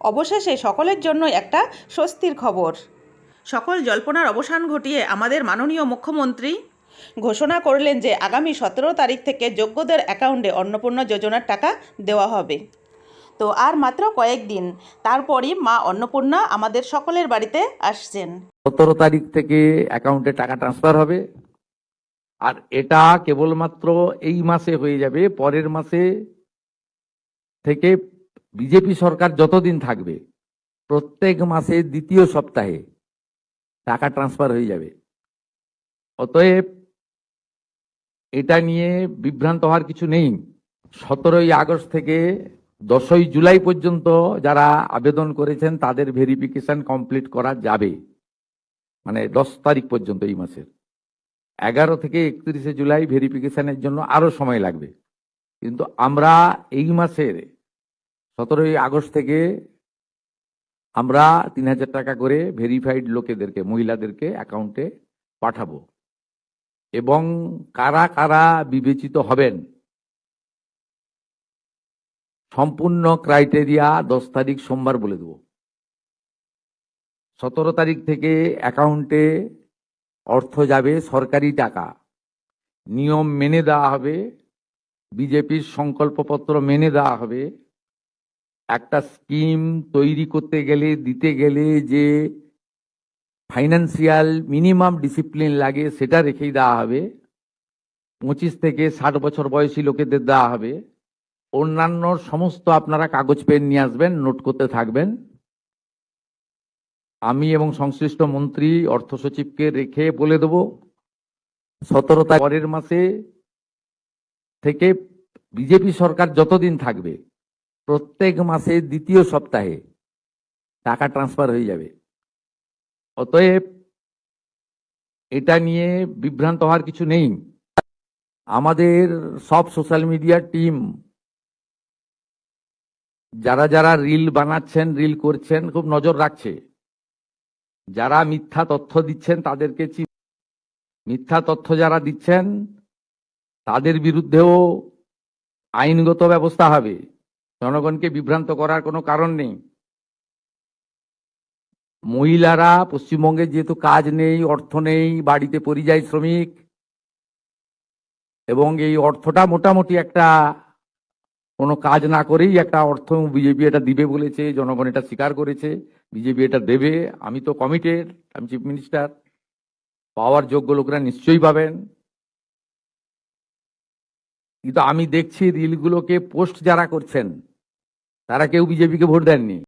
অবশেষে সকলের জন্য একটা স্বস্তির খবর। সকল জল্পনার অবসান ঘটিয়ে আমাদের মাননীয় মুখ্যমন্ত্রী ঘোষণা করলেন যে আগামী 17 তারিখ থেকে যোগ্যদের অ্যাকাউন্টে অন্নপূর্ণা যোজনার টাকা দেওয়া হবে। তো আর মাত্র কয়েকদিন, তারপরই মা অন্নপূর্ণা আমাদের সকলের বাড়িতে আসছেন। 17 তারিখ থেকে অ্যাকাউন্টে টাকা ট্রান্সফার হবে। আর এটা কেবলমাত্র এই মাসে হয়ে যাবে, পরের মাসে থেকে বিজেপি সরকার যতদিন থাকবে প্রত্যেক মাসে দ্বিতীয় সপ্তাহে টাকা ট্রান্সফার হয়ে যাবে। অতএব এটা নিয়ে বিভ্রান্ত হওয়ার কিছু নেই। 17ই আগস্ট থেকে 10ই জুলাই পর্যন্ত যারা আবেদন করেছেন তাদের ভেরিফিকেশন কমপ্লিট করা যাবে, মানে 10 তারিখ পর্যন্ত এই মাসের। 11 থেকে 31শে জুলাই ভেরিফিকেশনের জন্য আরো সময় লাগবে, কিন্তু আমরা এই মাসের 17ই আগস্ট থেকে আমরা 3000 টাকা করে ভেরিফাইড লোকেদেরকে, মহিলাদেরকে অ্যাকাউন্টে পাঠাবো। এবং কারা কারা বিবেচিত হবেন সম্পূর্ণ ক্রাইটেরিয়া 10 তারিখ সোমবার বলে দেব। 17 তারিখ থেকে অ্যাকাউন্টে অর্থ যাবে, সরকারি টাকা, নিয়ম মেনে দেওয়া হবে, বিজেপির সংকল্পপত্র মেনে দেওয়া হবে। একটা স্কিম তৈরি করতে গেলে, দিতে গেলে যে ফাইন্যান্সিয়াল মিনিমাম ডিসিপ্লিন লাগে সেটা রেখেই দেওয়া হবে। 25 থেকে 60 বছর বয়সী লোকেদের দেওয়া হবে। অন্যান্য সমস্ত আপনারা কাগজ পেন নিয়ে আসবেন, নোট করতে থাকবেন। আমি এবং সংশ্লিষ্ট মন্ত্রী অর্থ সচিবকে রেখে বলে দেব 17 তারিখ পরের মাসে থেকে বিজেপি সরকার যতদিন থাকবে প্রত্যেক মাসে দ্বিতীয় সপ্তাহে টাকা ট্রান্সফার হয়ে যাবে। অতএব এটা নিয়ে বিভ্রান্ত হওয়ার কিছু নেই। আমাদের সব সোশ্যাল মিডিয়া টিম যারা যারা রিল বানাচ্ছেন, রিল করছেন, খুব নজর রাখছে। যারা মিথ্যা তথ্য দিচ্ছেন তাদেরকে, মিথ্যা তথ্য যারা দিচ্ছেন তাদের বিরুদ্ধেও আইনগত ব্যবস্থা হবে। জনগণকে বিভ্রান্ত করার কোনো কারণ নেই। মহিলারা পশ্চিমবঙ্গে যেহেতু কাজ নেই, অর্থ নেই, বাড়িতে পরিযায়ী শ্রমিক, এবং এই অর্থটা মোটামুটি একটা কোনো কাজ না করেই একটা অর্থ বিজেপি এটা দিবে বলেছে, জনগণ এটা স্বীকার করেছে, বিজেপি এটা দেবে। আমি তো কমিটেড, আমি চিফ মিনিস্টার, পাওয়ার যোগ্য লোকরা নিশ্চয়ই পাবেন। কিন্তু আমি দেখছি রিলগুলোকে পোস্ট যারা করছেন তারা কেউ বিজেপিকে ভোট দেননি।